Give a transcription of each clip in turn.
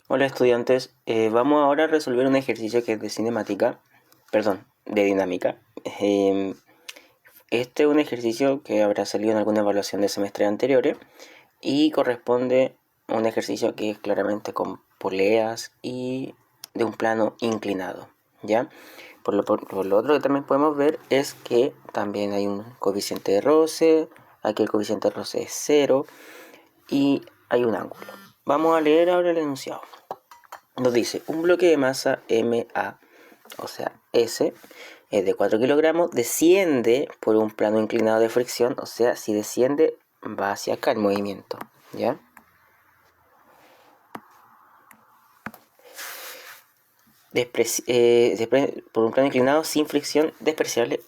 Hola estudiantes, vamos ahora a resolver un ejercicio que es de cinemática, perdón, de dinámica. Este es un ejercicio que habrá salido en alguna evaluación de semestres anteriores y corresponde a un ejercicio que es claramente con poleas y de un plano inclinado, ¿ya? Por lo otro que también podemos ver es que también hay un coeficiente de roce, aquí el coeficiente de roce es 0 y hay un ángulo. Vamos a leer ahora el enunciado. Nos dice, un bloque de masa MA, o sea, S, es de 4 kilogramos, desciende por un plano inclinado de fricción, o sea, si desciende va hacia acá el movimiento, ¿ya? Por un plano inclinado sin fricción despreciable,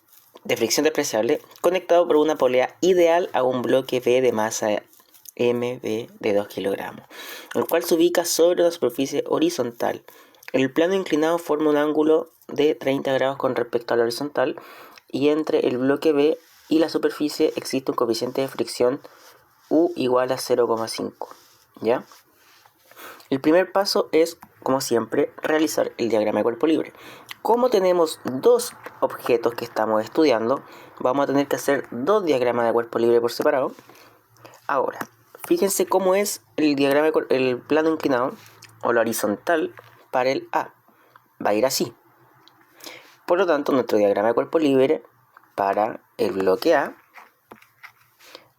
conectado por una polea ideal a un bloque B de masa MB de 2 kilogramos, el cual se ubica sobre una superficie horizontal. El plano inclinado forma un ángulo de 30 grados con respecto al horizontal y entre el bloque B y la superficie existe un coeficiente de fricción U igual a 0,5, ¿ya? El primer paso es, como siempre, realizar el diagrama de cuerpo libre. Como tenemos dos objetos que estamos estudiando, vamos a tener que hacer dos diagramas de cuerpo libre por separado. Ahora, fíjense cómo es el plano inclinado o la horizontal para el A. Va a ir así. Por lo tanto, nuestro diagrama de cuerpo libre para el bloque A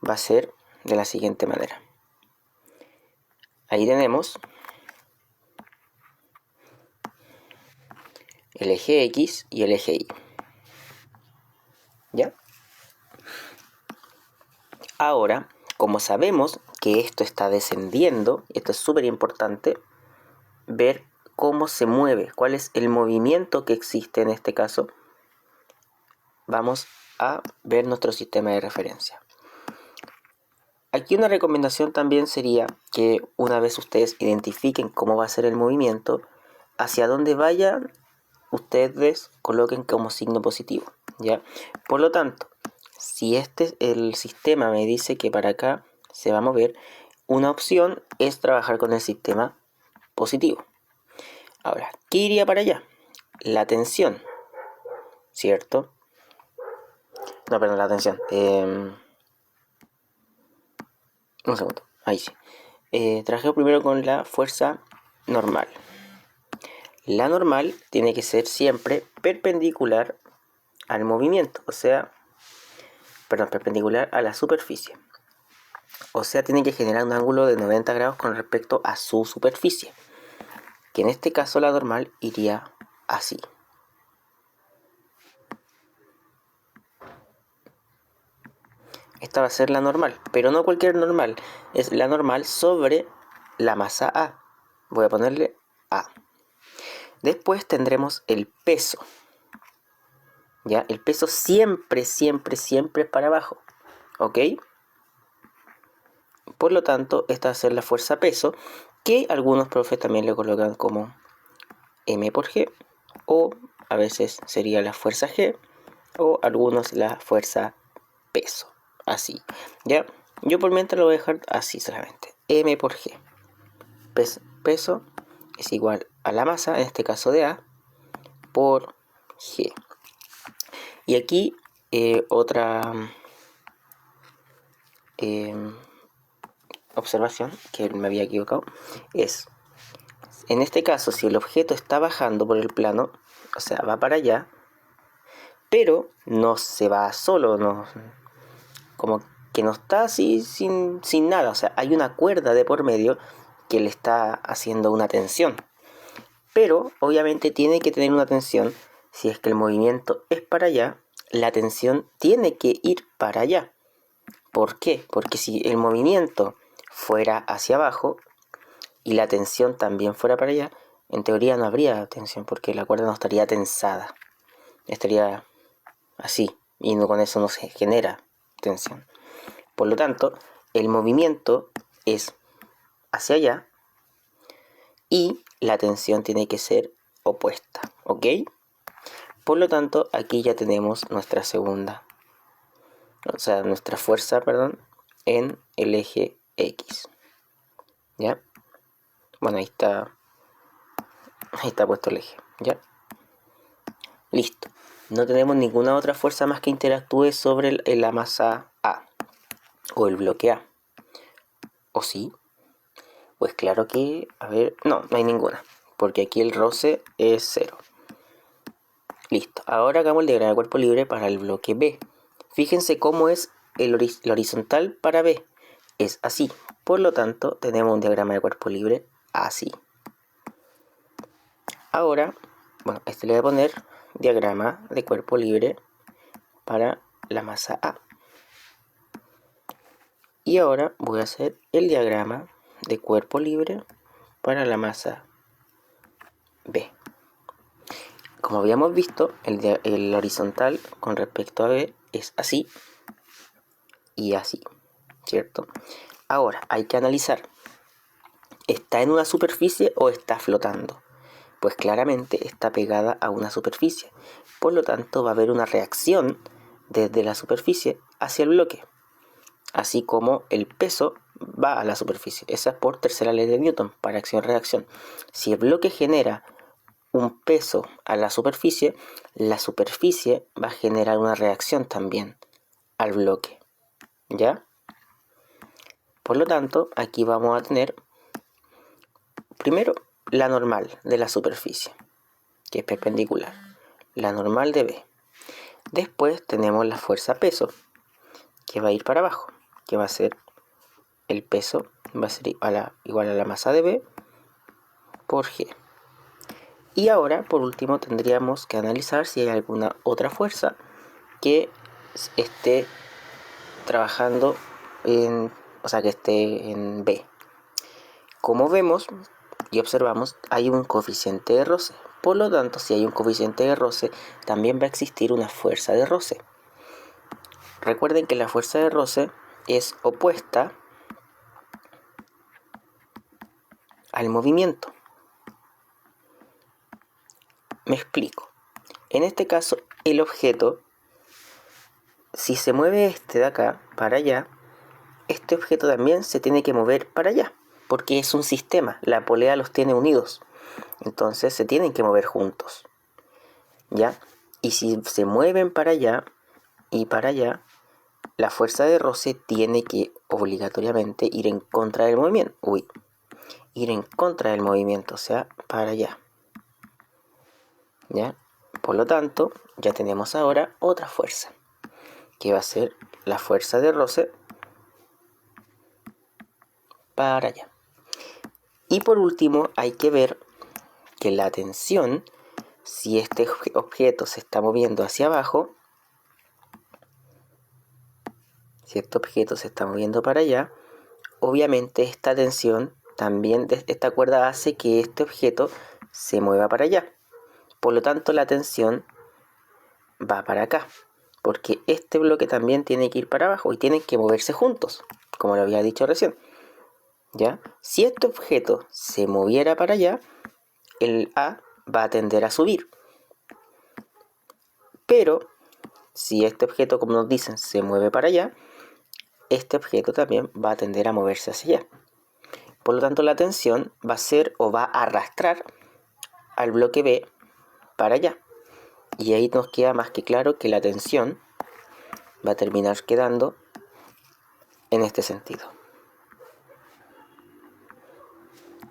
va a ser de la siguiente manera. Ahí tenemos el eje X y el eje Y. ¿Ya? Ahora, como sabemos que esto está descendiendo, esto es súper importante, ver cómo se mueve, cuál es el movimiento que existe en este caso. Vamos a ver nuestro sistema de referencia. Aquí una recomendación también sería que una vez ustedes identifiquen cómo va a ser el movimiento, hacia dónde vayan, ustedes coloquen como signo positivo, ¿ya? Por lo tanto, si el sistema me dice que para acá se va a mover, una opción es trabajar con el sistema positivo. Ahora, ¿qué iría para allá? La tensión, ¿cierto? No, perdón, la tensión. Un segundo, ahí sí. Trabajé primero con la fuerza normal. La normal tiene que ser siempre perpendicular al movimiento, perpendicular a la superficie. O sea, tiene que generar un ángulo de 90 grados con respecto a su superficie. Que en este caso la normal iría así. Esta va a ser la normal, pero no cualquier normal. Es la normal sobre la masa A. Voy a ponerle A. Después tendremos el peso. ¿Ya? El peso siempre es para abajo. ¿Ok? Por lo tanto, esta va a ser la fuerza peso, que algunos profes también le colocan como M por G, o a veces sería la fuerza G, o algunos la fuerza peso. Así, ¿ya? Yo por mientras lo voy a dejar así solamente. M por G. Peso es igual a la masa, en este caso de A, por G. Y aquí otra observación que me había equivocado es, en este caso, si el objeto está bajando por el plano, o sea, va para allá, pero no se va solo, no, como que no está así sin nada, o sea, hay una cuerda de por medio que le está haciendo una tensión. Pero obviamente tiene que tener una tensión, si es que el movimiento es para allá, la tensión tiene que ir para allá. ¿Por qué? Porque si el movimiento fuera hacia abajo y la tensión también fuera para allá, en teoría no habría tensión porque la cuerda no estaría tensada, estaría así y con eso no se genera tensión. Por lo tanto, el movimiento es hacia allá y la tensión tiene que ser opuesta, ¿ok? Por lo tanto, aquí ya tenemos nuestra nuestra fuerza, en el eje X, ¿ya? Bueno, ahí está Ahí está puesto el eje, ¿ya? Listo. No tenemos ninguna otra fuerza más que interactúe sobre la masa A o el bloque A. ¿O sí? Pues claro que, a ver, no hay ninguna, porque aquí el roce es 0. Listo. Ahora hagamos el diagrama de cuerpo libre para el bloque B. Fíjense cómo es el horizontal para B. Es así. Por lo tanto, tenemos un diagrama de cuerpo libre así. Ahora, bueno, le voy a poner diagrama de cuerpo libre para la masa A. Y ahora voy a hacer el diagrama de cuerpo libre para la masa B. Como habíamos visto, el horizontal con respecto a B es así y así, ¿cierto? Ahora, hay que analizar. ¿Está en una superficie o está flotando? Pues claramente está pegada a una superficie. Por lo tanto, va a haber una reacción desde la superficie hacia el bloque. Así como el peso va a la superficie. Esa es por tercera ley de Newton, para acción-reacción. Si el bloque genera un peso a la superficie va a generar una reacción también al bloque, ¿ya? Por lo tanto, aquí vamos a tener primero la normal de la superficie, que es perpendicular, la normal de B. Después tenemos la fuerza peso, que va a ir para abajo, que va a ser el peso, va a ser igual a la masa de B por G. Y ahora, por último, tendríamos que analizar si hay alguna otra fuerza que esté trabajando que esté en B. Como vemos y observamos, hay un coeficiente de roce. Por lo tanto, si hay un coeficiente de roce, también va a existir una fuerza de roce. Recuerden que la fuerza de roce es opuesta al movimiento. Me explico. En este caso, el objeto, si se mueve este de acá para allá, este objeto también se tiene que mover para allá, porque es un sistema, la polea los tiene unidos, entonces se tienen que mover juntos, ¿ya? Y si se mueven para allá y para allá, la fuerza de roce tiene que obligatoriamente ir en contra del movimiento, ir en contra del movimiento, o sea, para allá, ¿ya? Por lo tanto, ya tenemos ahora otra fuerza, que va a ser la fuerza de roce para allá. Y por último, hay que ver que la tensión, si este objeto se está moviendo hacia abajo, si este objeto se está moviendo para allá, obviamente esta tensión también, esta cuerda hace que este objeto se mueva para allá. Por lo tanto, la tensión va para acá, porque este bloque también tiene que ir para abajo y tienen que moverse juntos, como lo había dicho recién, ¿ya? Si este objeto se moviera para allá, el A va a tender a subir. Pero si este objeto, como nos dicen, se mueve para allá, este objeto también va a tender a moverse hacia allá. Por lo tanto, la tensión va a ser o va a arrastrar al bloque B para allá. Y ahí nos queda más que claro que la tensión va a terminar quedando en este sentido.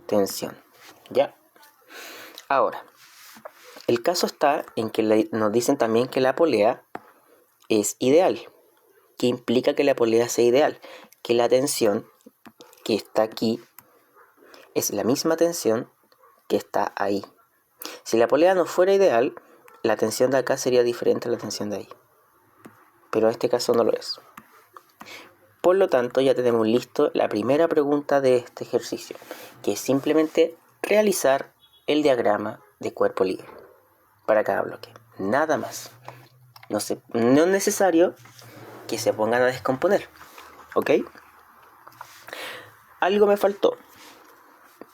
Tensión, ¿ya? Ahora, el caso está en que nos dicen también que la polea es ideal. ¿Qué implica que la polea sea ideal? Que la tensión que está aquí es la misma tensión que está ahí. Si la polea no fuera ideal, la tensión de acá sería diferente a la tensión de ahí. Pero en este caso no lo es. Por lo tanto, ya tenemos listo la primera pregunta de este ejercicio, que es simplemente realizar el diagrama de cuerpo libre para cada bloque. Nada más. No es necesario que se pongan a descomponer. ¿Ok? Algo me faltó.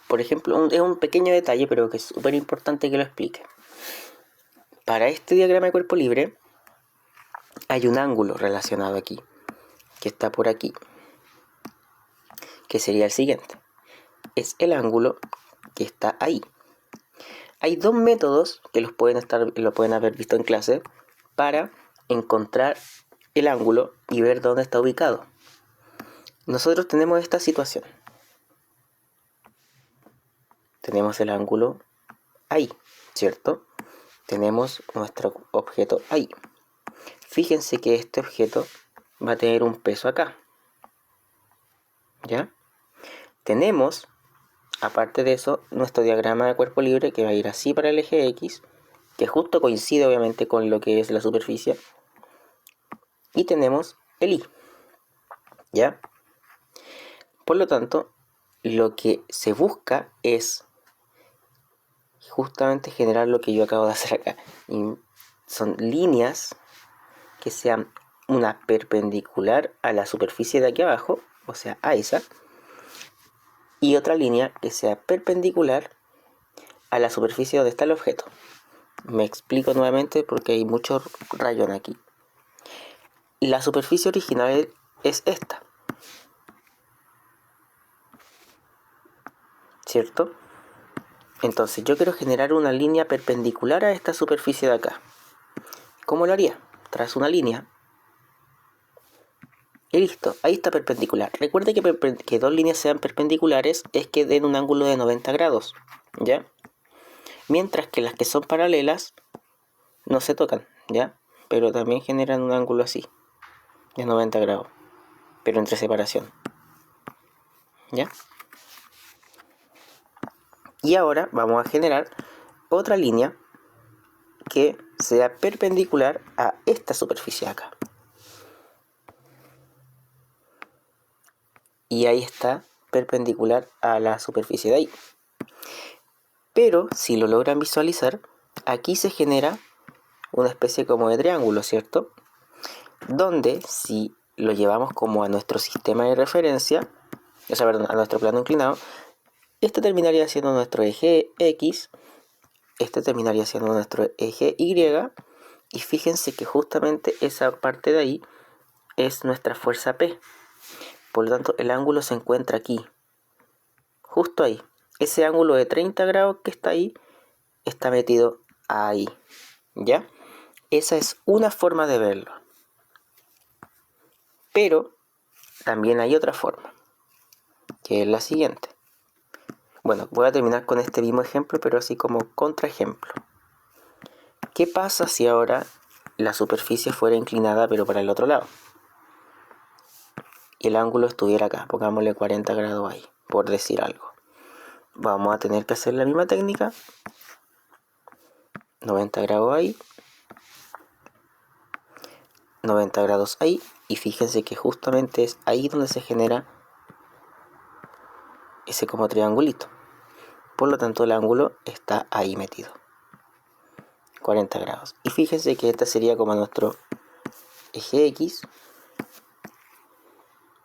Por ejemplo, es un pequeño detalle, pero que es súper importante que lo explique. Para este diagrama de cuerpo libre, hay un ángulo relacionado aquí, que está por aquí, que sería el siguiente. Es el ángulo que está ahí. Hay dos métodos que lo pueden haber visto en clase para encontrar el ángulo y ver dónde está ubicado. Nosotros tenemos esta situación. Tenemos el ángulo ahí, ¿cierto? Tenemos nuestro objeto ahí. Fíjense que este objeto va a tener un peso acá. ¿Ya? Tenemos, aparte de eso, nuestro diagrama de cuerpo libre que va a ir así para el eje X, que justo coincide obviamente con lo que es la superficie. Y tenemos el Y. ¿Ya? Por lo tanto, lo que se busca es justamente generar lo que yo acabo de hacer acá. Y son líneas que sean una perpendicular a la superficie de aquí abajo, o sea, a esa, y otra línea que sea perpendicular a la superficie donde está el objeto. Me explico nuevamente porque hay mucho rayón aquí. La superficie original es esta, ¿cierto? Entonces yo quiero generar una línea perpendicular a esta superficie de acá. ¿Cómo lo haría? Trazo una línea. Y listo, ahí está perpendicular. Recuerde que dos líneas sean perpendiculares es que den un ángulo de 90 grados, ¿ya? Mientras que las que son paralelas no se tocan, ¿ya? Pero también generan un ángulo así, de 90 grados, pero entre separación, ¿ya? Y ahora vamos a generar otra línea que sea perpendicular a esta superficie de acá. Y ahí está, perpendicular a la superficie de ahí. Pero si lo logran visualizar, aquí se genera una especie como de triángulo, ¿cierto? Donde si lo llevamos como a nuestro sistema de referencia, o sea, perdón, a nuestro plano inclinado, este terminaría siendo nuestro eje X, este terminaría siendo nuestro eje Y, y fíjense que justamente esa parte de ahí es nuestra fuerza P. Por lo tanto, el ángulo se encuentra aquí, justo ahí. Ese ángulo de 30 grados que está ahí, está metido ahí, ¿ya? Esa es una forma de verlo. Pero también hay otra forma, que es la siguiente. Bueno, voy a terminar con este mismo ejemplo, pero así como contraejemplo. ¿Qué pasa si ahora la superficie fuera inclinada, pero para el otro lado? Y el ángulo estuviera acá, pongámosle 40 grados ahí, por decir algo. Vamos a tener que hacer la misma técnica. 90 grados ahí. 90 grados ahí. Y fíjense que justamente es ahí donde se genera ese como triangulito. Por lo tanto, el ángulo está ahí metido. 40 grados. Y fíjense que este sería como nuestro eje X.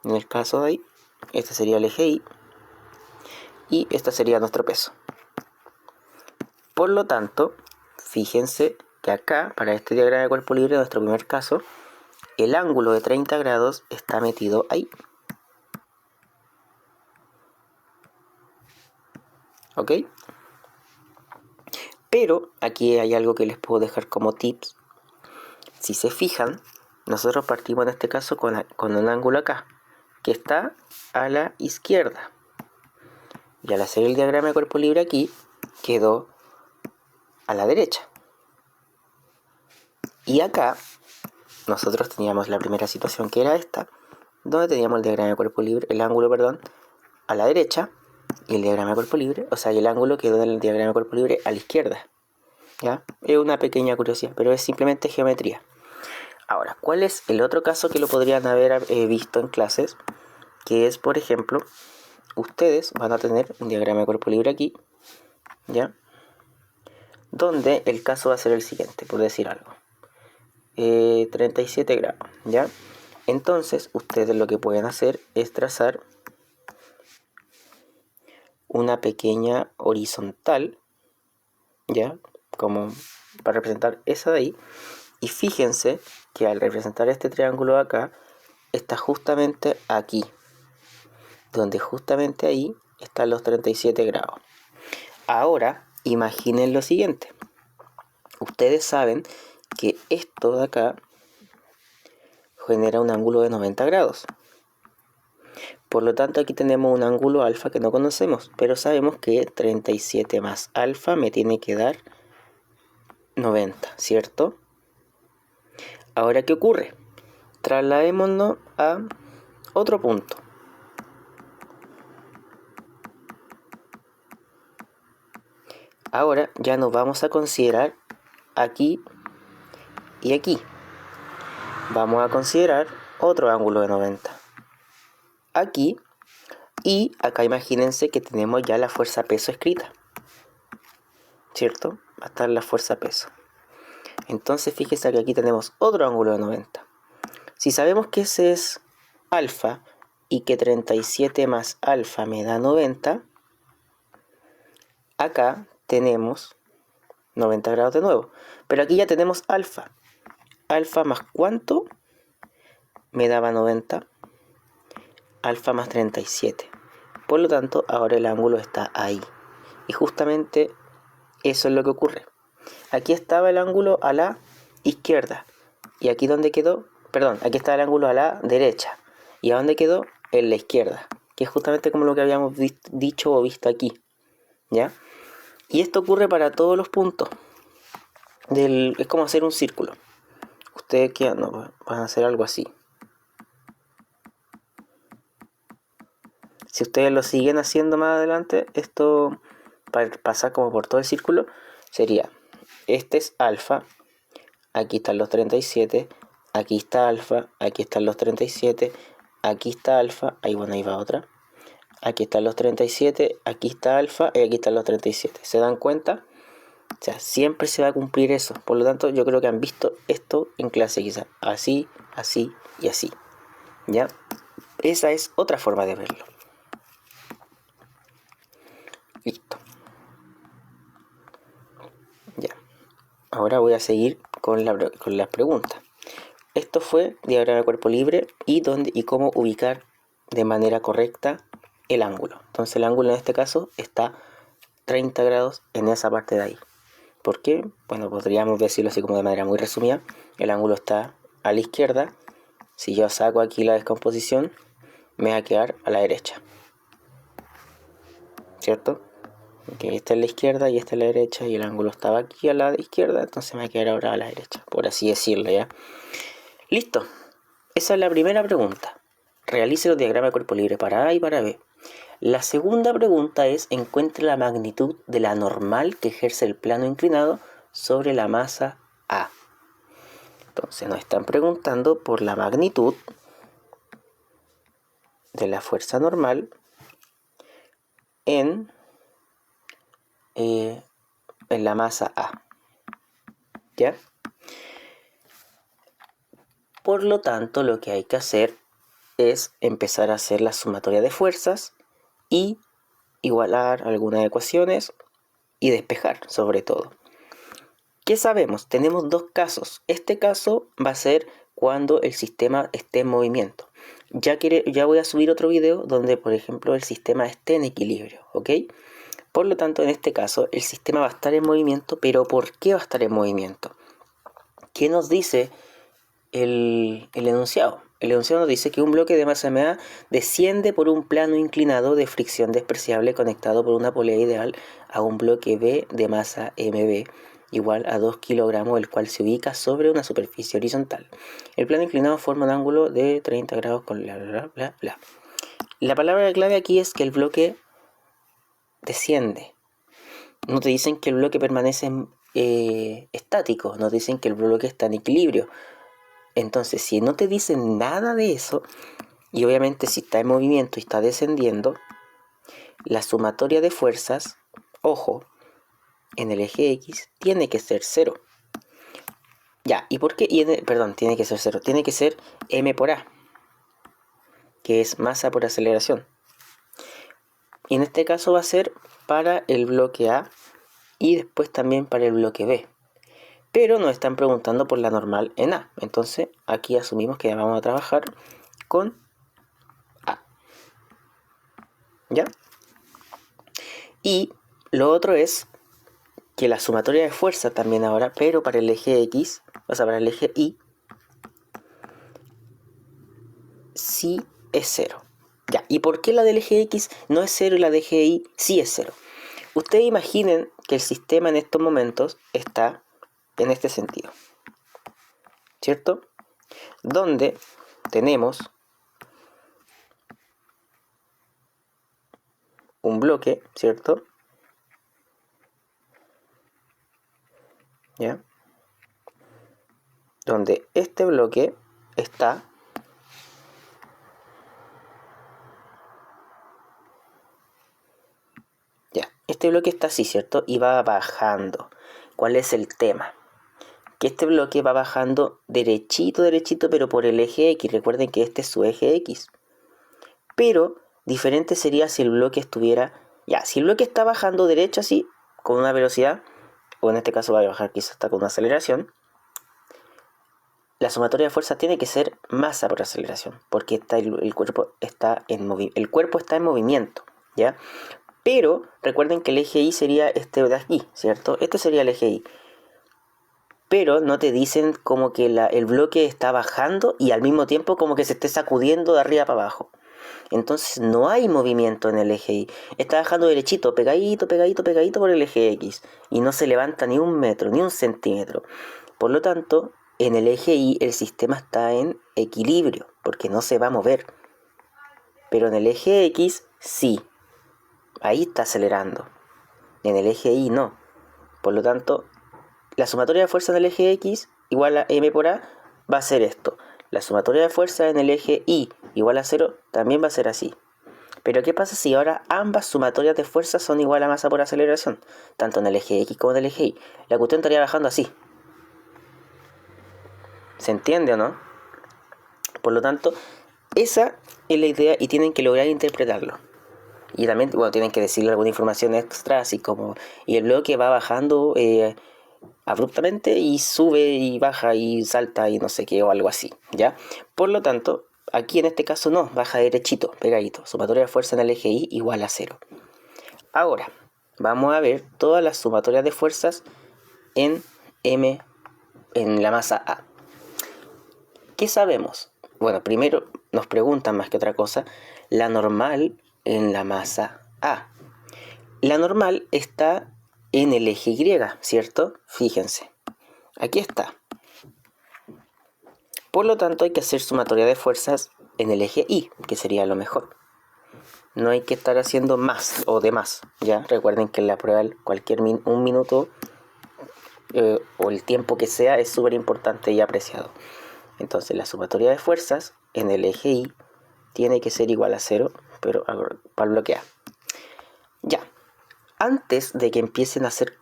En el caso de ahí, este sería el eje Y. Y este sería nuestro peso. Por lo tanto, fíjense que acá, para este diagrama de cuerpo libre, nuestro primer caso, el ángulo de 30 grados está metido ahí. ¿Ok? Pero aquí hay algo que les puedo dejar como tips. Si se fijan, nosotros partimos en este caso con un ángulo acá, que está a la izquierda. Y al hacer el diagrama de cuerpo libre aquí, quedó a la derecha. Y acá, nosotros teníamos la primera situación que era esta, donde teníamos el diagrama de cuerpo libre, el ángulo, perdón, a la derecha, y el diagrama de cuerpo libre, o sea, y el ángulo quedó en el diagrama de cuerpo libre a la izquierda. ¿Ya? Es una pequeña curiosidad, pero es simplemente geometría. Ahora, ¿cuál es el otro caso que lo podrían haber visto en clases? Que es, por ejemplo, ustedes van a tener un diagrama de cuerpo libre aquí, ¿ya? Donde el caso va a ser el siguiente, por decir algo. 37 grados, ¿ya? Entonces, ustedes lo que pueden hacer es trazar una pequeña horizontal, ¿ya? Como para representar esa de ahí. Y fíjense que al representar este triángulo de acá, está justamente aquí, donde justamente ahí están los 37 grados. Ahora, imaginen lo siguiente. Ustedes saben que esto de acá genera un ángulo de 90 grados. Por lo tanto, aquí tenemos un ángulo alfa que no conocemos, pero sabemos que 37 más alfa me tiene que dar 90, ¿cierto? Ahora, ¿qué ocurre? Trasladémonos a otro punto. Ahora ya nos vamos a considerar aquí y aquí. Vamos a considerar otro ángulo de 90. Aquí y acá imagínense que tenemos ya la fuerza peso escrita, ¿cierto? Va a estar la fuerza peso. Entonces fíjese que aquí tenemos otro ángulo de 90. Si sabemos que ese es alfa y que 37 más alfa me da 90, acá tenemos 90 grados de nuevo. Pero aquí ya tenemos alfa. Alfa más ¿cuánto? Me daba 90. Alfa más 37. Por lo tanto, ahora el ángulo está ahí. Y justamente eso es lo que ocurre. Aquí estaba el ángulo a la izquierda. ¿Y aquí dónde quedó? Perdón, aquí está el ángulo a la derecha. ¿Y a dónde quedó? En la izquierda. Que es justamente como lo que habíamos dicho o visto aquí. ¿Ya? Y esto ocurre para todos los puntos. Es como hacer un círculo. Ustedes van a hacer algo así. Si ustedes lo siguen haciendo más adelante, esto para pasar como por todo el círculo sería, este es alfa, aquí están los 37, aquí está alfa, aquí están los 37, aquí está alfa, ahí va otra, aquí están los 37, aquí está alfa y aquí están los 37. ¿Se dan cuenta? O sea, siempre se va a cumplir eso. Por lo tanto, yo creo que han visto esto en clase quizás. Así, así y así. ¿Ya? Esa es otra forma de verlo. Listo. Ya. Ahora voy a seguir con las preguntas. Esto fue diagrama de cuerpo libre y cómo ubicar de manera correcta el ángulo. Entonces el ángulo en este caso está 30 grados en esa parte de ahí. ¿Por qué? Bueno, podríamos decirlo así como de manera muy resumida. El ángulo está a la izquierda. Si yo saco aquí la descomposición, me va a quedar a la derecha. ¿Cierto? Que esta es la izquierda y esta es la derecha y el ángulo estaba aquí a la izquierda, entonces me va a quedar ahora a la derecha, por así decirlo, ¿ya? Listo. Esa es la primera pregunta. Realice los diagramas de cuerpo libre para A y para B. La segunda pregunta es: encuentre la magnitud de la normal que ejerce el plano inclinado sobre la masa A. Entonces nos están preguntando por la magnitud de la fuerza normal en la masa A. ¿Ya? Por lo tanto, lo que hay que hacer es empezar a hacer la sumatoria de fuerzas y igualar algunas ecuaciones y despejar, sobre todo. ¿Qué sabemos? Tenemos dos casos. Este caso va a ser cuando el sistema esté en movimiento. Ya voy a subir otro video donde, por ejemplo, el sistema esté en equilibrio, ¿ok? Por lo tanto, en este caso, el sistema va a estar en movimiento, pero ¿por qué va a estar en movimiento? ¿Qué nos dice el enunciado? El enunciado nos dice que un bloque de masa MA desciende por un plano inclinado de fricción despreciable conectado por una polea ideal a un bloque B de masa MB igual a 2 kilogramos, el cual se ubica sobre una superficie horizontal. El plano inclinado forma un ángulo de 30 grados con bla, bla, bla, bla. La palabra clave aquí es que el bloque desciende. No te dicen que el bloque permanece estático, no te dicen que el bloque está en equilibrio. Entonces, si no te dicen nada de eso, y obviamente si está en movimiento y está descendiendo, la sumatoria de fuerzas, ojo, en el eje X tiene que ser 0. Ya, ¿y por qué? Tiene que ser 0. Tiene que ser m por a, que es masa por aceleración. Y en este caso va a ser para el bloque A y después también para el bloque B. Pero nos están preguntando por la normal en A. Entonces aquí asumimos que vamos a trabajar con A. ¿Ya? Y lo otro es que la sumatoria de fuerza también ahora, pero para el eje X, o sea, para el eje Y, sí es 0. Ya, ¿y por qué la del eje X no es 0 y la del eje Y sí es 0? Ustedes imaginen que el sistema en estos momentos está en este sentido, ¿cierto? Donde tenemos un bloque, ¿cierto? ¿Ya? Donde este bloque está ya, este bloque está así, ¿cierto? Y va bajando. ¿Cuál es el tema? Que este bloque va bajando derechito, derechito, pero por el eje X. Recuerden que este es su eje X. Pero diferente sería si el bloque estuviera... Ya, si el bloque está bajando derecho así, con una velocidad, o en este caso va a bajar quizás hasta con una aceleración, la sumatoria de fuerzas tiene que ser masa por aceleración, porque el cuerpo está en movimiento, ¿ya? Pero recuerden que el eje Y sería este de aquí, ¿cierto? Este sería el eje Y. Pero no te dicen como que el bloque está bajando y al mismo tiempo como que se esté sacudiendo de arriba para abajo. Entonces no hay movimiento en el eje Y. Está bajando derechito, pegadito, pegadito, pegadito por el eje X. Y no se levanta ni un metro, ni un centímetro. Por lo tanto, en el eje Y el sistema está en equilibrio, porque no se va a mover. Pero en el eje X sí. Ahí está acelerando. En el eje Y no. Por lo tanto, la sumatoria de fuerza en el eje X igual a m por a va a ser esto. La sumatoria de fuerza en el eje Y igual a 0 también va a ser así. Pero ¿qué pasa si ahora ambas sumatorias de fuerza son igual a masa por aceleración? Tanto en el eje X como en el eje Y. La cuestión estaría bajando así. ¿Se entiende o no? Por lo tanto, esa es la idea y tienen que lograr interpretarlo. Y también, bueno, tienen que decirle alguna información extra, así como... Y el bloque va bajando abruptamente y sube y baja y salta y no sé qué o algo así, ¿ya? Por lo tanto, aquí en este caso no, baja derechito, pegadito. Sumatoria de fuerza en el eje Y igual a 0. Ahora, vamos a ver todas las sumatorias de fuerzas en la masa A. ¿Qué sabemos? Bueno, primero nos preguntan más que otra cosa, la normal en la masa A. La normal está en el eje Y, ¿cierto? Fíjense, aquí está. Por lo tanto, hay que hacer sumatoria de fuerzas en el eje Y, que sería lo mejor. No hay que estar haciendo más o de más, ¿ya? Recuerden que en la prueba un minuto o el tiempo que sea es súper importante y apreciado. Entonces, la sumatoria de fuerzas en el eje Y tiene que ser igual a 0, pero para bloquear. Ya. Antes de que empiecen a hacer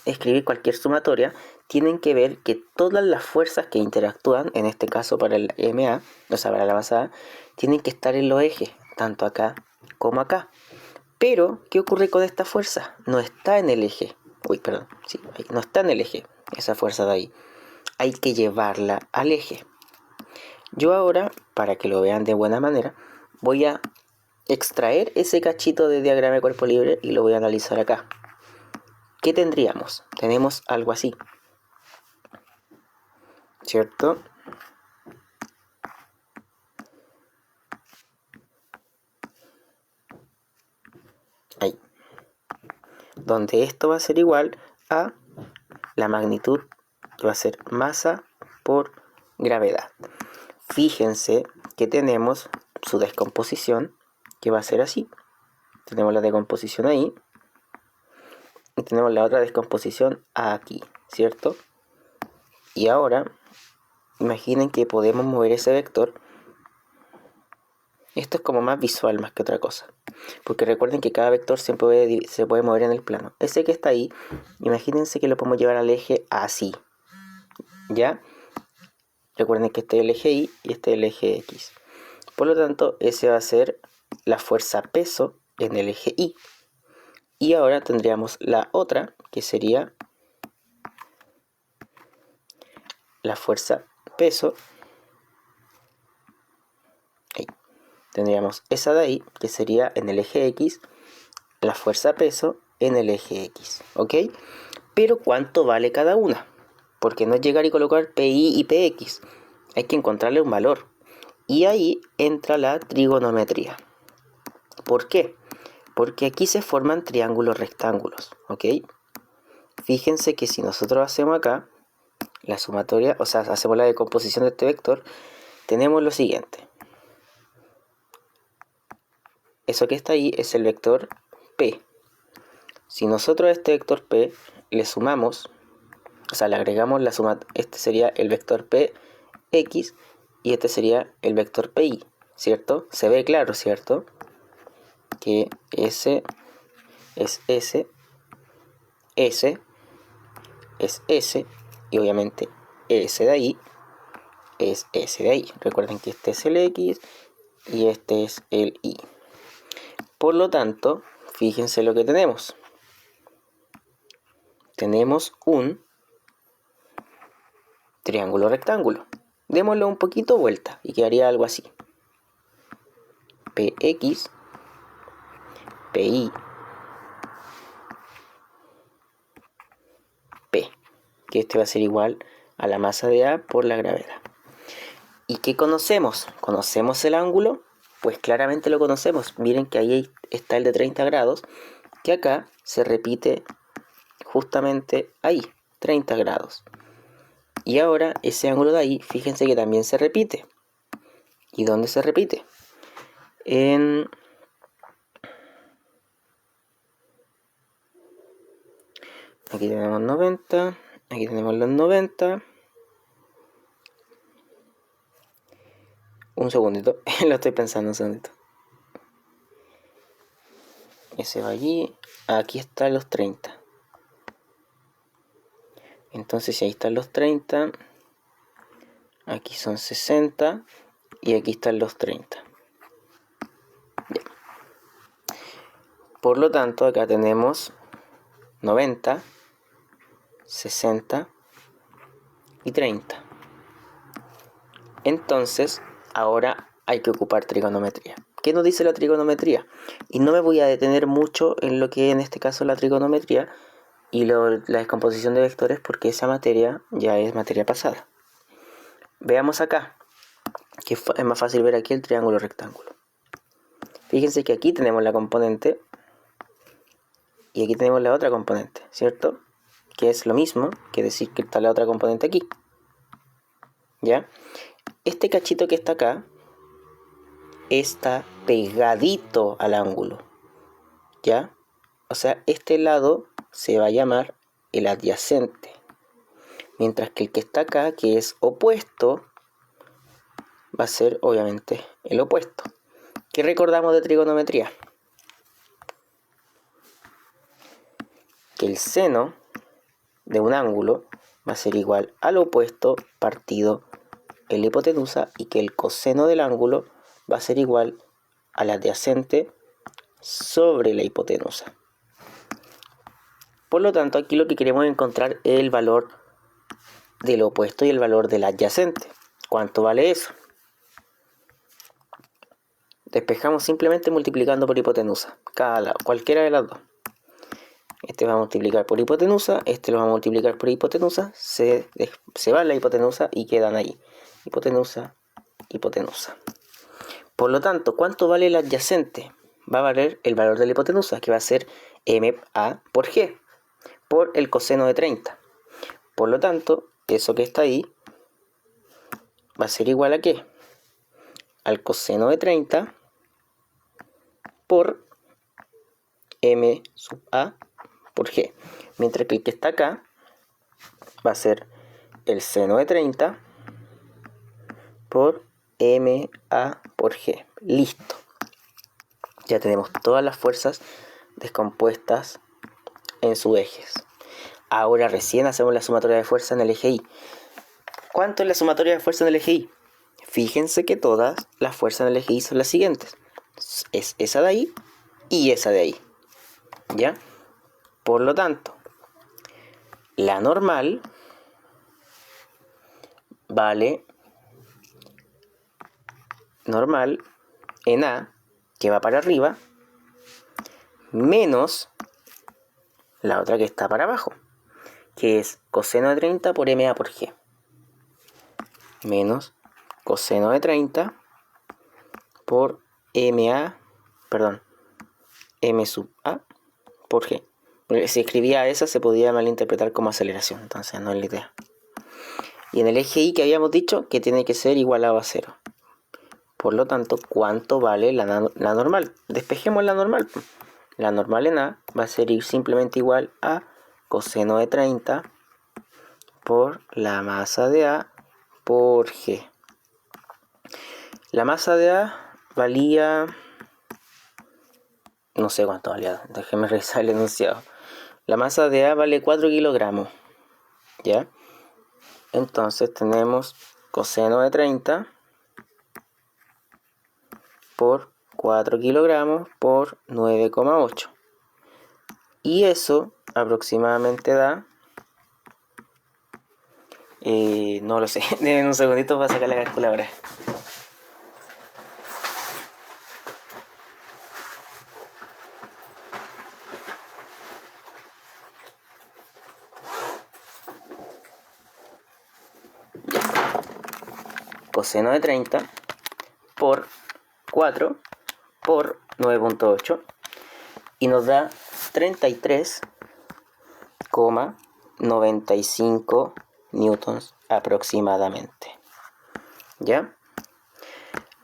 escribir cualquier sumatoria, tienen que ver que todas las fuerzas que interactúan, en este caso para el MA, o sea, para la masa A, tienen que estar en los ejes, tanto acá como acá. Pero, ¿qué ocurre con esta fuerza? No está en el eje. No está en el eje, esa fuerza de ahí. Hay que llevarla al eje. Yo ahora, para que lo vean de buena manera, voy a extraer ese cachito de diagrama de cuerpo libre y lo voy a analizar acá. ¿Qué tendríamos? Tenemos algo así, ¿cierto? Ahí. Donde esto va a ser igual a la magnitud, que va a ser masa por gravedad. Fíjense que tenemos su descomposición, que va a ser así. Tenemos la decomposición ahí. Y tenemos la otra descomposición aquí, ¿cierto? Y ahora, imaginen que podemos mover ese vector. Esto es como más visual más que otra cosa. Porque recuerden que cada vector se puede mover en el plano. Ese que está ahí, imagínense que lo podemos llevar al eje así. ¿Ya? Recuerden que este es el eje Y y este es el eje X. Por lo tanto, ese va a ser la fuerza peso en el eje Y. Y ahora tendríamos la otra, que sería la fuerza peso. Ahí. Tendríamos esa de ahí, que sería en el eje X, la fuerza peso en el eje X, ¿ok? Pero ¿cuánto vale cada una? Porque no es llegar y colocar PI y PX. Hay que encontrarle un valor. Y ahí entra la trigonometría. ¿Por qué? Porque aquí se forman triángulos rectángulos, ¿ok? Fíjense que si nosotros hacemos acá la sumatoria, o sea, hacemos la decomposición de este vector, tenemos lo siguiente. Eso que está ahí es el vector P. Si nosotros a este vector P le sumamos, o sea, le agregamos la suma, este sería el vector PX y este sería el vector PI, ¿cierto? Se ve claro, ¿cierto? Que S es S, S es S y obviamente S de ahí es S de ahí. Recuerden que este es el X y este es el Y. Por lo tanto, fíjense lo que tenemos. Tenemos un triángulo rectángulo. Démosle un poquito vuelta y quedaría algo así. PX, PI, P. Que este va a ser igual a la masa de A por la gravedad. ¿Y qué conocemos? ¿Conocemos el ángulo? Pues claramente lo conocemos. Miren que ahí está el de 30 grados, que acá se repite justamente ahí, 30 grados. Y ahora ese ángulo de ahí, fíjense que también se repite. ¿Y dónde se repite? Aquí tenemos 90, aquí tenemos los 90. Un segundito, lo estoy pensando un segundito. Ese va allí, aquí están los 30. Entonces si ahí están los 30, aquí son 60 y aquí están los 30. Bien. Por lo tanto, acá tenemos 90, 60 y 30. Entonces, ahora hay que ocupar trigonometría. ¿Qué nos dice la trigonometría? Y no me voy a detener mucho en lo que en este caso la trigonometría y la descomposición de vectores porque esa materia ya es materia pasada. Veamos acá, que es más fácil ver aquí el triángulo rectángulo. Fíjense que aquí tenemos la componente y aquí tenemos la otra componente, ¿cierto? Que es lo mismo que decir que está la otra componente aquí. ¿Ya? Este cachito que está acá está pegadito al ángulo, ¿ya? O sea, este lado se va a llamar el adyacente, mientras que el que está acá, que es opuesto, va a ser obviamente el opuesto. ¿Qué recordamos de trigonometría? Que el seno de un ángulo va a ser igual al opuesto partido en la hipotenusa y que el coseno del ángulo va a ser igual al adyacente sobre la hipotenusa. Por lo tanto, aquí lo que queremos encontrar es el valor del opuesto y el valor del adyacente. ¿Cuánto vale eso? Despejamos simplemente multiplicando por hipotenusa, cada lado, cualquiera de las dos. Este va a multiplicar por hipotenusa, este lo va a multiplicar por hipotenusa, se va la hipotenusa y quedan ahí. Hipotenusa, hipotenusa. Por lo tanto, ¿cuánto vale el adyacente? Va a valer el valor de la hipotenusa, que va a ser MA por G, por el coseno de 30. Por lo tanto, eso que está ahí va a ser igual a ¿qué? Al coseno de 30 por M sub A por G. Mientras que el que está acá va a ser el seno de 30 por MA por G. Listo. Ya tenemos todas las fuerzas descompuestas en sus ejes. Ahora recién hacemos la sumatoria de fuerza en el eje Y. ¿Cuánto es la sumatoria de fuerza en el eje Y? Fíjense que todas las fuerzas en el eje Y son las siguientes. Es esa de ahí y esa de ahí. ¿Ya? Por lo tanto, la normal vale normal en A, que va para arriba, menos la otra que está para abajo, que es coseno de 30 por MA por G, menos coseno de 30 por M sub A por G. Porque si escribía esa se podía malinterpretar como aceleración, entonces no es la idea. Y en el eje Y que habíamos dicho que tiene que ser igualado a 0. Por lo tanto, ¿cuánto vale la normal? Despejemos la normal. La normal en A va a ser simplemente igual a coseno de 30 por la masa de A por G. La masa de A valía... no sé cuánto valía, déjenme revisar el enunciado. La masa de A vale 4 kilogramos, ¿ya? Entonces tenemos coseno de 30 por 4 kilogramos por 9,8. Y eso aproximadamente da... no lo sé, denme un segundito para sacar la calculadora. Coseno de 30 por 4 por 9,8 y nos da 33,95 newtons aproximadamente. ¿Ya?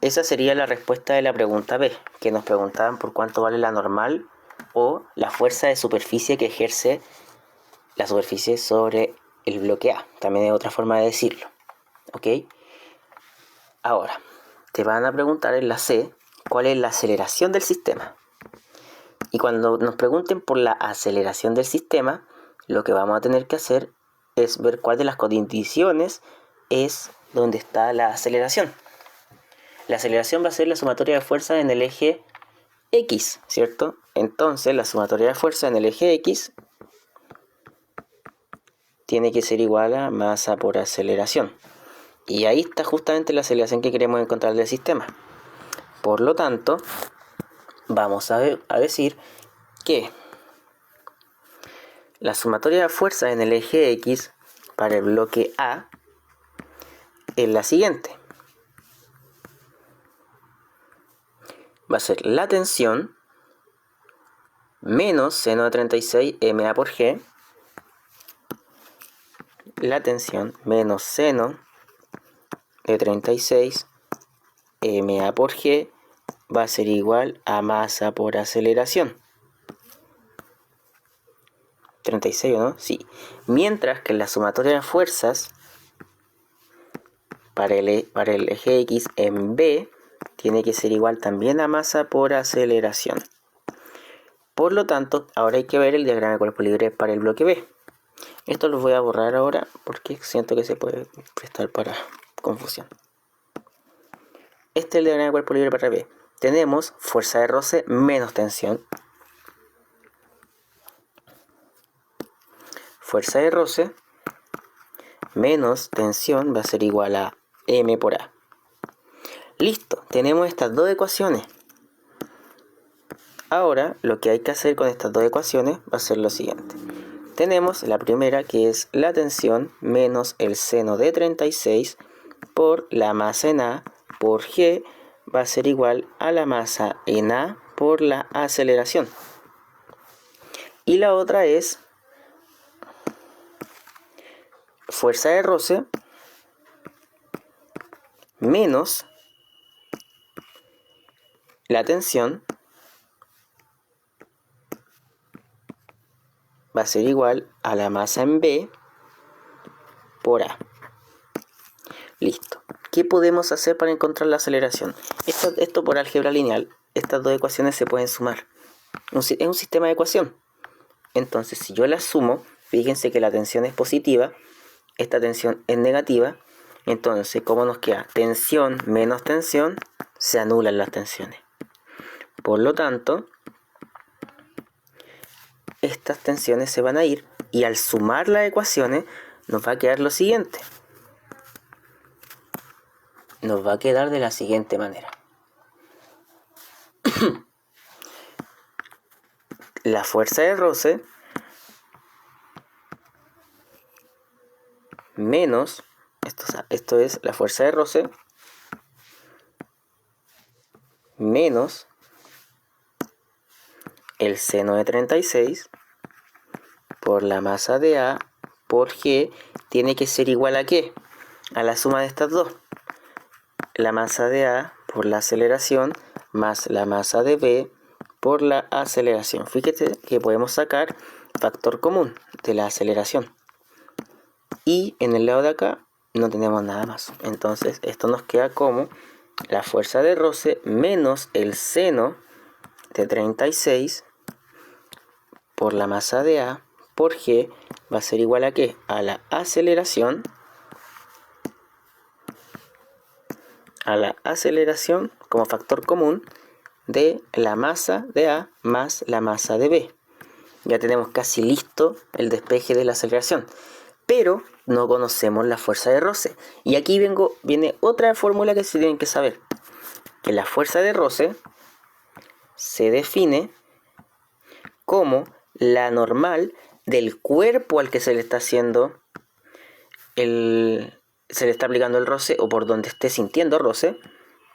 Esa sería la respuesta de la pregunta B, que nos preguntaban por cuánto vale la normal o la fuerza de superficie que ejerce la superficie sobre el bloque A. También hay otra forma de decirlo. ¿Ok? Ahora, te van a preguntar en la C cuál es la aceleración del sistema. Y cuando nos pregunten por la aceleración del sistema, lo que vamos a tener que hacer es ver cuál de las condiciones es donde está la aceleración. La aceleración va a ser la sumatoria de fuerzas en el eje X, ¿cierto? Entonces, la sumatoria de fuerzas en el eje X tiene que ser igual a masa por aceleración. Y ahí está justamente la aceleración que queremos encontrar del sistema. Por lo tanto, vamos a decir que la sumatoria de fuerzas en el eje X para el bloque A es la siguiente. Va a ser la tensión menos seno de 36 MA por G. La tensión menos seno de 36 MA por G va a ser igual a masa por aceleración. 36, ¿no? Sí. Mientras que la sumatoria de fuerzas para el eje X en B tiene que ser igual también a masa por aceleración. Por lo tanto, ahora hay que ver el diagrama de cuerpo libre para el bloque B. Esto lo voy a borrar ahora porque siento que se puede prestar para confusión. Este es el diagrama de cuerpo libre para B. Tenemos fuerza de roce menos tensión. Fuerza de roce menos tensión va a ser igual a M por A. Listo, tenemos estas dos ecuaciones. Ahora, lo que hay que hacer con estas dos ecuaciones va a ser lo siguiente. Tenemos la primera, que es la tensión menos el seno de 36 por la masa en A por G va a ser igual a la masa en A por la aceleración. Y la otra es fuerza de roce menos la tensión va a ser igual a la masa en B por A. Listo. ¿Qué podemos hacer para encontrar la aceleración? Esto por álgebra lineal, estas dos ecuaciones se pueden sumar. Es un sistema de ecuación. Entonces, si yo las sumo, fíjense que la tensión es positiva, esta tensión es negativa. Entonces, ¿cómo nos queda? Tensión menos tensión, se anulan las tensiones. Por lo tanto, estas tensiones se van a ir y al sumar las ecuaciones nos va a quedar lo siguiente. Nos va a quedar de la siguiente manera. La fuerza de roce menos, esto es la fuerza de roce, menos el seno de 36 por la masa de A por G tiene que ser igual ¿a qué? A la suma de estas dos. La masa de A por la aceleración más la masa de B por la aceleración. Fíjate que podemos sacar factor común de la aceleración. Y en el lado de acá no tenemos nada más. Entonces esto nos queda como la fuerza de roce menos el seno de 36 por la masa de A por G va a ser igual ¿a qué? A la aceleración como factor común de la masa de A más la masa de B. Ya tenemos casi listo el despeje de la aceleración, pero no conocemos la fuerza de roce. Y aquí viene otra fórmula que se tienen que saber, que la fuerza de roce se define como la normal del cuerpo al que se le está aplicando el roce, o por donde esté sintiendo roce,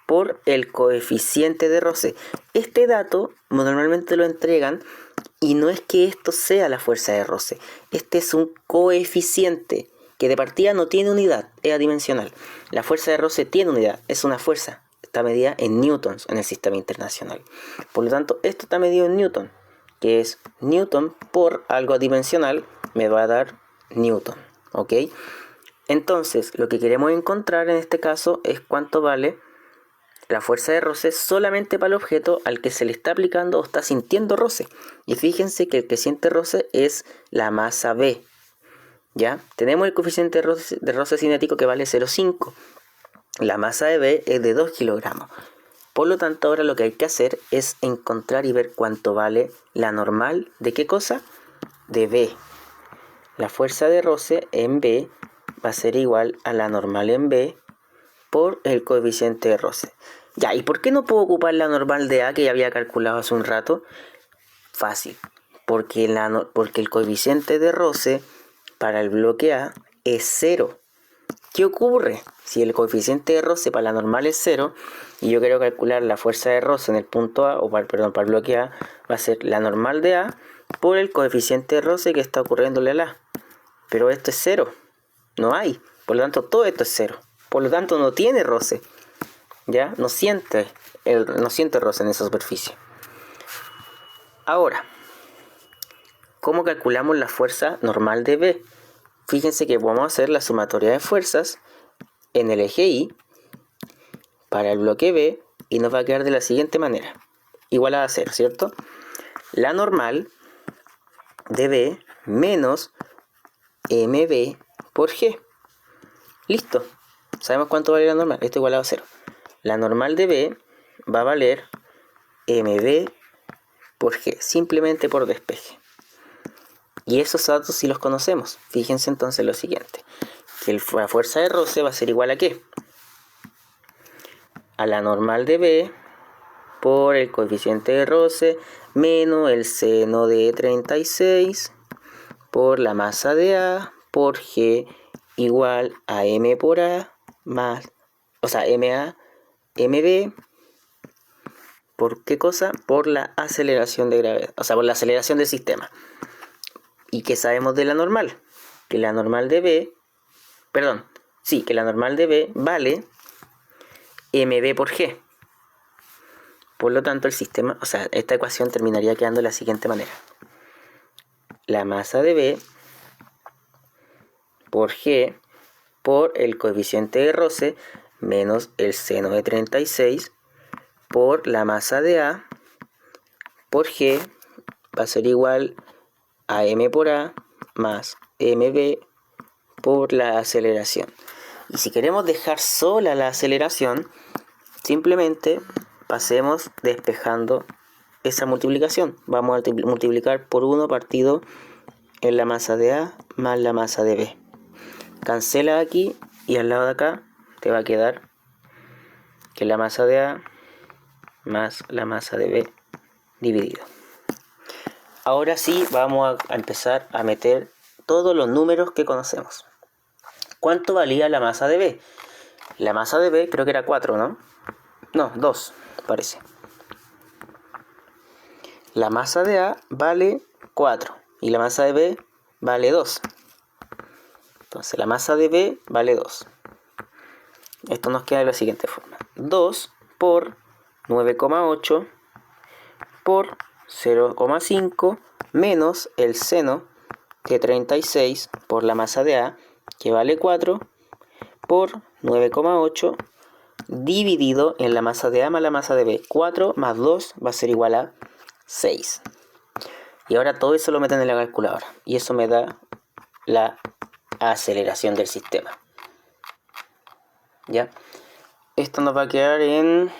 por el coeficiente de roce. Este dato normalmente lo entregan y no es que esto sea la fuerza de roce. Este es un coeficiente que de partida no tiene unidad, es adimensional. La fuerza de roce tiene unidad, es una fuerza. Está medida en newtons en el sistema internacional. Por lo tanto, esto está medido en newton, que es newton por algo adimensional, me va a dar newton. ¿Ok? Entonces, lo que queremos encontrar en este caso es cuánto vale la fuerza de roce solamente para el objeto al que se le está aplicando o está sintiendo roce. Y fíjense que el que siente roce es la masa B. ¿Ya? Tenemos el coeficiente de roce cinético que vale 0,5. La masa de B es de 2 kilogramos. Por lo tanto, ahora lo que hay que hacer es encontrar y ver cuánto vale la normal de ¿qué cosa? De B. La fuerza de roce en B va a ser igual a la normal en B por el coeficiente de roce. Ya, ¿y por qué no puedo ocupar la normal de A que ya había calculado hace un rato? Fácil, porque el coeficiente de roce para el bloque A es 0. ¿Qué ocurre? Si el coeficiente de roce para la normal es 0 y yo quiero calcular la fuerza de roce en el punto A, para el bloque A, va a ser la normal de A por el coeficiente de roce que está ocurriéndole a A. Pero esto es 0, no hay, por lo tanto todo esto es 0. Por lo tanto no tiene roce, ¿ya? No siente roce en esa superficie. Ahora, ¿cómo calculamos la fuerza normal de B? Fíjense que vamos a hacer la sumatoria de fuerzas en el eje Y para el bloque B y nos va a quedar de la siguiente manera. Igual a 0, ¿cierto? La normal de B menos MB por G. Listo. Sabemos cuánto vale la normal. Esto igual a 0. La normal de B va a valer MB por G, simplemente por despeje. Y esos datos sí los conocemos. Fíjense entonces lo siguiente. Que la fuerza de roce va a ser igual a ¿qué? A la normal de B por el coeficiente de roce menos el seno de 36 por la masa de A por G igual a M por A más, o sea, MA, MB, ¿por qué cosa? Por la aceleración de gravedad, o sea, por la aceleración del sistema. ¿Y qué sabemos de la normal? Que la normal de B, que la normal de B vale MB por G. Por lo tanto, el sistema, o sea, esta ecuación terminaría quedando de la siguiente manera. La masa de B por G por el coeficiente de roce menos el seno de 36 por la masa de A por G va a ser igual a M por A más MB por la aceleración. Y si queremos dejar sola la aceleración, simplemente pasemos despejando esa multiplicación. Vamos a multiplicar por 1 partido en la masa de A más la masa de B. Cancela aquí y al lado de acá te va a quedar que la masa de A más la masa de B dividido. Ahora sí vamos a empezar a meter todos los números que conocemos. ¿Cuánto valía la masa de B? La masa de B creo que era 4, ¿no? No, 2, parece. La masa de A vale 4 y la masa de B vale 2. Entonces la masa de B vale 2. Esto nos queda de la siguiente forma. 2 por 9,8 por 0,5 menos el seno de 36 por la masa de A, que vale 4, por 9,8 dividido en la masa de A más la masa de B. 4 más 2 va a ser igual a 6. Y ahora todo eso lo meten en la calculadora. Y eso me da la aceleración del sistema. ¿Ya? Esto nos va a quedar en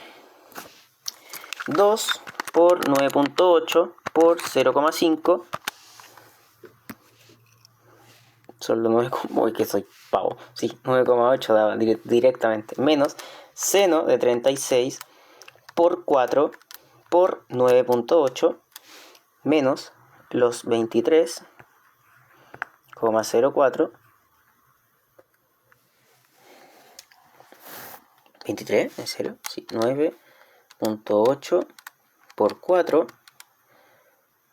2 por 9,8 por 0,5. Solo 9, uy, que soy pavo. Sí, 9,8 daba directamente. Menos seno de 36 por 4 por 9,8 menos los 23,04. 23, ¿en serio? Sí, 9,8 por 4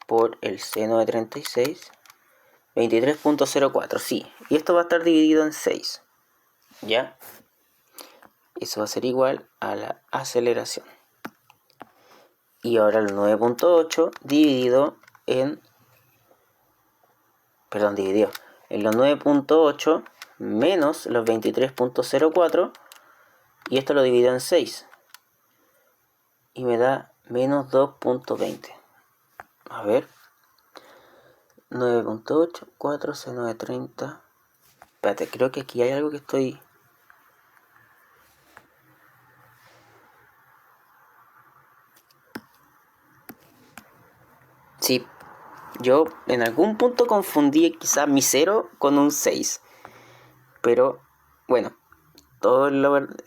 por el seno de 36. 23,04, sí. Y esto va a estar dividido en 6. ¿Ya? Eso va a ser igual a la aceleración. Y ahora el 9,8 dividido en... Perdón, dividido. En los 9,8 menos los 23,04. Y esto lo divido en 6. Y me da menos 2,20. A ver. 9,8, 4, seno de 30. Espérate, creo que aquí hay algo que estoy... Sí, yo en algún punto confundí quizás mi 0 con un 6. Pero, bueno, todo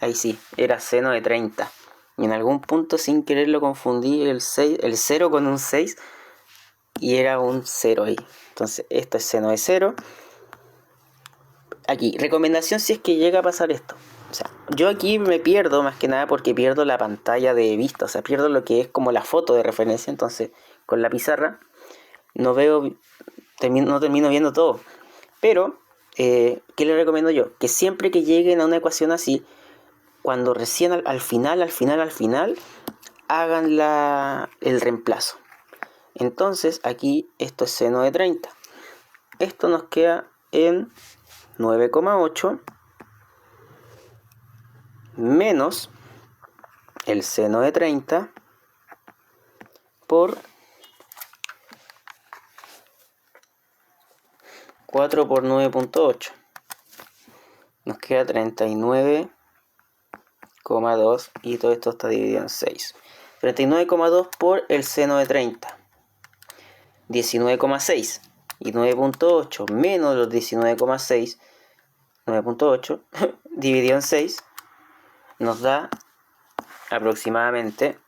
ahí sí, era seno de 30. Y en algún punto sin querer lo confundí el 0 con un 6. Y era un 0 ahí. Entonces, esto es seno de 0. Aquí, recomendación si es que llega a pasar esto. O sea, yo aquí me pierdo más que nada porque pierdo la pantalla de vista. O sea, pierdo lo que es como la foto de referencia. Entonces, con la pizarra no termino viendo todo. Pero, ¿qué les recomiendo yo? Que siempre que lleguen a una ecuación así, cuando recién al final, hagan el reemplazo. Entonces, aquí esto es seno de 30. Esto nos queda en 9,8 menos el seno de 30 por 4 por 9,8. Nos queda 39,2 y todo esto está dividido en 6. 39,2 por el seno de 30. 19,6 y 9,8 menos los 19,6, 9,8 dividido en 6 nos da aproximadamente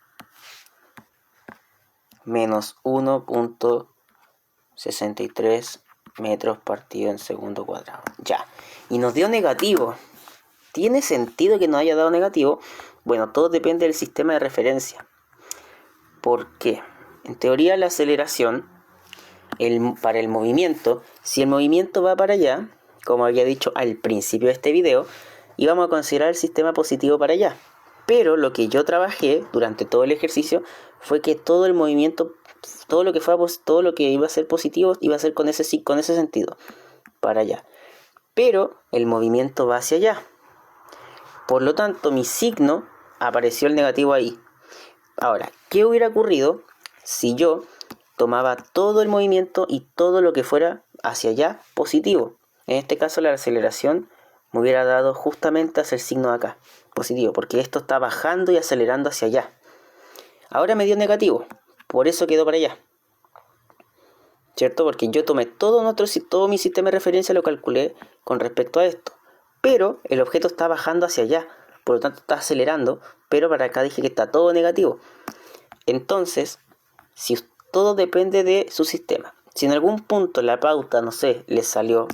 menos 1,63 metros partido en segundo cuadrado. Ya, y nos dio negativo. ¿Tiene sentido que nos haya dado negativo? Bueno, todo depende del sistema de referencia. ¿Por qué? En teoría la aceleración para el movimiento, si el movimiento va para allá, como había dicho al principio de este video, íbamos a considerar el sistema positivo para allá. Pero lo que yo trabajé durante todo el ejercicio fue que todo el movimiento, todo lo que iba a ser positivo iba a ser con ese sentido, para allá. Pero el movimiento va hacia allá. Por lo tanto, mi signo apareció el negativo ahí. Ahora, ¿qué hubiera ocurrido si yo tomaba todo el movimiento y todo lo que fuera hacia allá positivo? En este caso la aceleración me hubiera dado justamente hacia el signo de acá, positivo, porque esto está bajando y acelerando hacia allá. Ahora me dio negativo, por eso quedó para allá, ¿cierto? Porque yo tomé todo mi sistema de referencia, lo calculé con respecto a esto, pero el objeto está bajando hacia allá, por lo tanto está acelerando, pero para acá dije que está todo negativo. Entonces, si todo depende de su sistema. Si en algún punto la pauta, no sé, les salió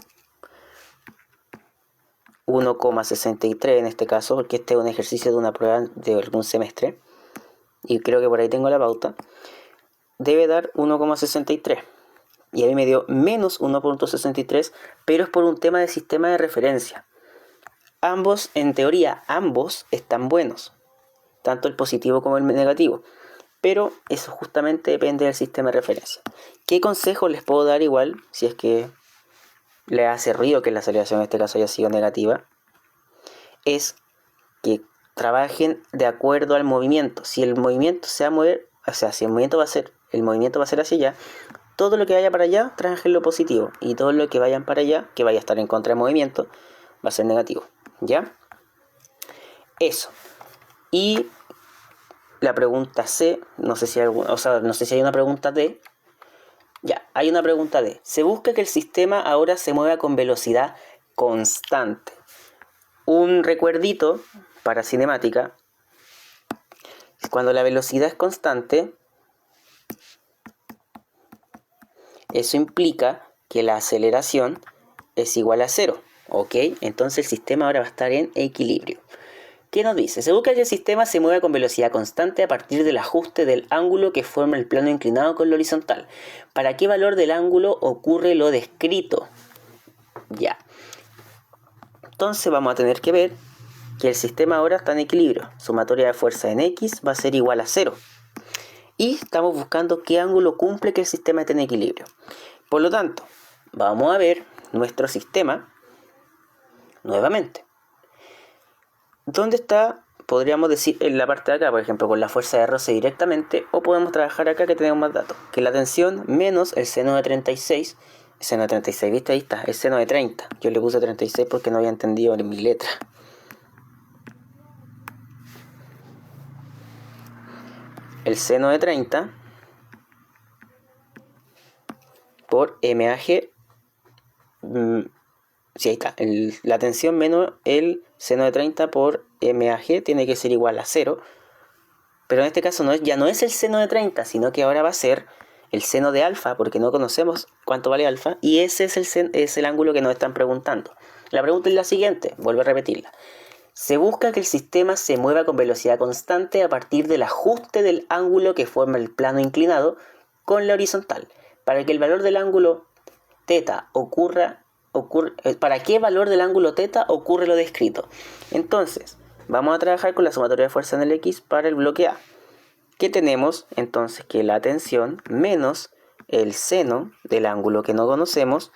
1,63 en este caso, porque este es un ejercicio de una prueba de algún semestre, y creo que por ahí tengo la pauta, debe dar 1,63. Y a mí me dio menos 1,63, pero es por un tema de sistema de referencia. Ambos, en teoría, ambos están buenos, tanto el positivo como el negativo, pero eso justamente depende del sistema de referencia. ¿Qué consejos les puedo dar igual si es que le hace ruido que la aceleración en este caso haya sido negativa? Es que trabajen de acuerdo al movimiento. Si el movimiento se va a mover, o sea, si el movimiento va a ser hacia allá, todo lo que vaya para allá, trabajen lo positivo, y todo lo que vayan para allá, que vaya a estar en contra del movimiento, va a ser negativo. ¿Ya? Eso. Y la pregunta C, no sé si hay una pregunta D. Ya, hay una pregunta D. Se busca que el sistema ahora se mueva con velocidad constante. Un recuerdito para cinemática. Cuando la velocidad es constante, eso implica que la aceleración es igual a 0. ¿Ok? Entonces el sistema ahora va a estar en equilibrio. ¿Qué nos dice? Se busca que el sistema se mueva con velocidad constante a partir del ajuste del ángulo que forma el plano inclinado con lo horizontal. ¿Para qué valor del ángulo ocurre lo descrito? Ya. Entonces vamos a tener que ver que el sistema ahora está en equilibrio. Sumatoria de fuerza en X va a ser igual a 0. Y estamos buscando qué ángulo cumple que el sistema esté en equilibrio. Por lo tanto, vamos a ver nuestro sistema nuevamente. ¿Dónde está? Podríamos decir en la parte de acá, por ejemplo, con la fuerza de roce directamente, o podemos trabajar acá que tenemos más datos. Que la tensión menos el seno de 36, el seno de 36, ¿viste? Ahí está, el seno de 30. Yo le puse 36 porque no había entendido en mi letra. El seno de 30 por MAG. Sí, ahí está. La tensión menos el seno de 30 por MAG tiene que ser igual a 0. Pero en este caso ya no es el seno de 30, sino que ahora va a ser el seno de alfa, porque no conocemos cuánto vale alfa, y ese es el ángulo que nos están preguntando. La pregunta es la siguiente, vuelvo a repetirla. Se busca que el sistema se mueva con velocidad constante a partir del ajuste del ángulo que forma el plano inclinado con la horizontal. Para que el valor del ángulo θ ¿para qué valor del ángulo θ ocurre lo descrito? Entonces, vamos a trabajar con la sumatoria de fuerza en el X para el bloque A. ¿Qué tenemos? Entonces que la tensión menos el seno del ángulo que no conocemos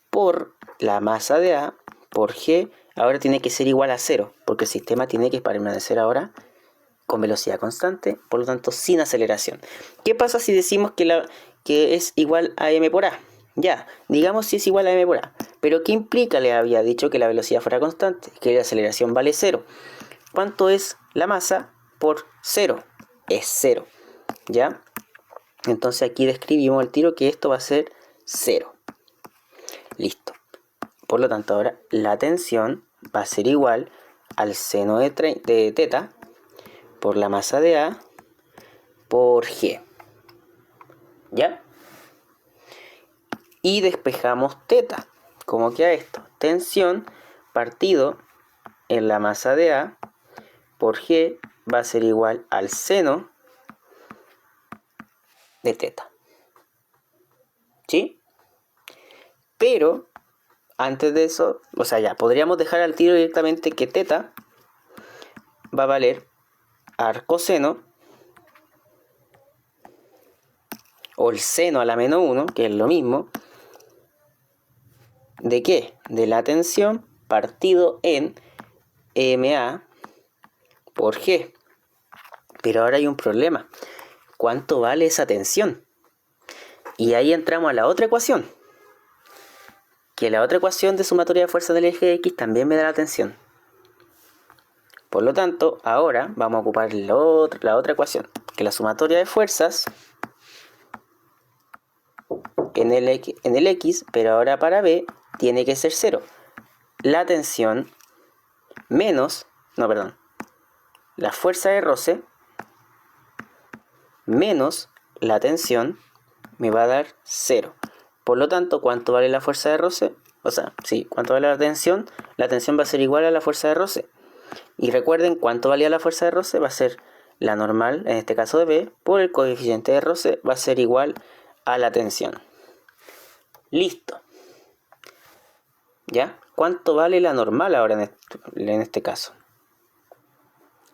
por la masa de A por G ahora tiene que ser igual a 0, porque el sistema tiene que permanecer ahora con velocidad constante, por lo tanto sin aceleración. ¿Qué pasa si decimos que es igual a m por A? Ya, digamos si es igual a m por A. Pero ¿qué implica? Le había dicho que la velocidad fuera constante, que la aceleración vale 0. ¿Cuánto es la masa por 0? Es 0. ¿Ya? Entonces aquí describimos el tiro que esto va a ser 0. Listo. Por lo tanto, ahora la tensión va a ser igual al seno de θ por la masa de A por G. ¿Ya? Y despejamos θ. ¿Cómo queda esto? Tensión partido en la masa de A por G va a ser igual al seno de θ. ¿Sí? Pero, antes de eso, o sea, ya, podríamos dejar al tiro directamente que θ va a valer arcoseno o el seno a la menos 1, que es lo mismo. ¿De qué? De la tensión partido en MA por G. Pero ahora hay un problema. ¿Cuánto vale esa tensión? Y ahí entramos a la otra ecuación. Que la otra ecuación de sumatoria de fuerzas del eje X también me da la tensión. Por lo tanto, ahora vamos a ocupar la otra ecuación. Que la sumatoria de fuerzas en el X, pero ahora para B, tiene que ser 0. La tensión menos, la fuerza de roce menos la tensión me va a dar 0. Por lo tanto, ¿cuánto vale la fuerza de roce? O sea, sí, ¿cuánto vale la tensión? La tensión va a ser igual a la fuerza de roce. Y recuerden, ¿cuánto valía la fuerza de roce? Va a ser la normal, en este caso de B, por el coeficiente de roce, va a ser igual a la tensión. Listo. ¿Ya? ¿Cuánto vale la normal ahora en este caso?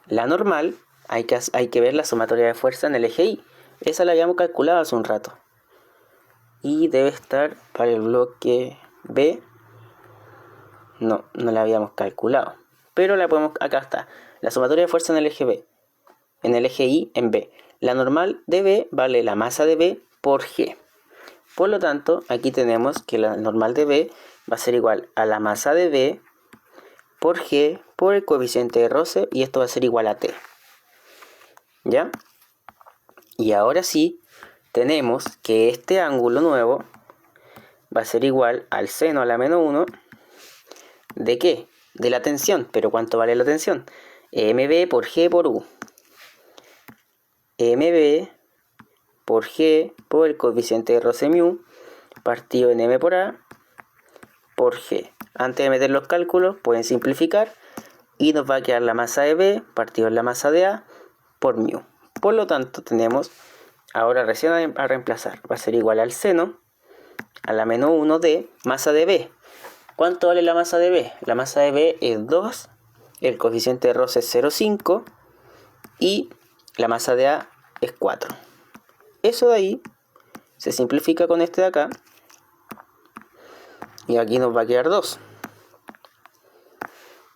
La normal, hay que ver la sumatoria de fuerza en el eje Y. Esa la habíamos calculado hace un rato. Y debe estar para el bloque B. No la habíamos calculado. Pero la podemos, acá está. La sumatoria de fuerza en el eje B. En el eje Y en B. La normal de B vale la masa de B por G. Por lo tanto, aquí tenemos que la normal de B va a ser igual a la masa de B por G por el coeficiente de roce, y esto va a ser igual a T. ¿Ya? Y ahora sí, tenemos que este ángulo nuevo va a ser igual al seno a la menos 1 ¿de qué? De la tensión. ¿Pero cuánto vale la tensión? MB por G por U. MB por G por el coeficiente de roce mu partido en M por A por G. Antes de meter los cálculos pueden simplificar y nos va a quedar la masa de B partido en la masa de A por mu. Por lo tanto tenemos ahora recién a reemplazar. Va a ser igual al seno a la menos 1 de masa de B. ¿Cuánto vale la masa de B? La masa de B es 2, el coeficiente de roce es 0,5 y la masa de A es 4. Eso de ahí se simplifica con este de acá y aquí nos va a quedar 2,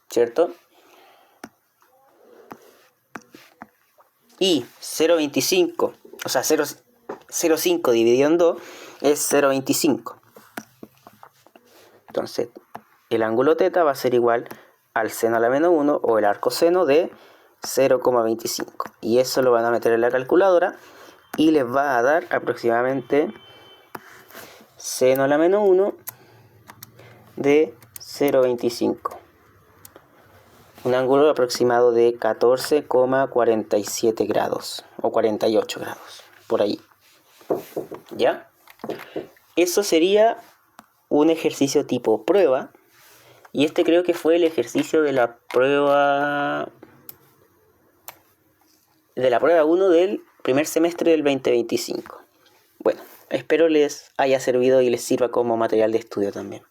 ¿cierto? Y 0,25, o sea 0,5 dividido en 2 es 0,25. Entonces el ángulo θ va a ser igual al seno a la menos 1 o el arco seno de 0,25. Y eso lo van a meter en la calculadora y les va a dar aproximadamente seno a la menos 1 de 0,25. Un ángulo aproximado de 14,47 grados o 48 grados, por ahí. ¿Ya? Eso sería un ejercicio tipo prueba. Y este creo que fue el ejercicio de la prueba 1 del primer semestre del 2025. Bueno, espero les haya servido y les sirva como material de estudio también.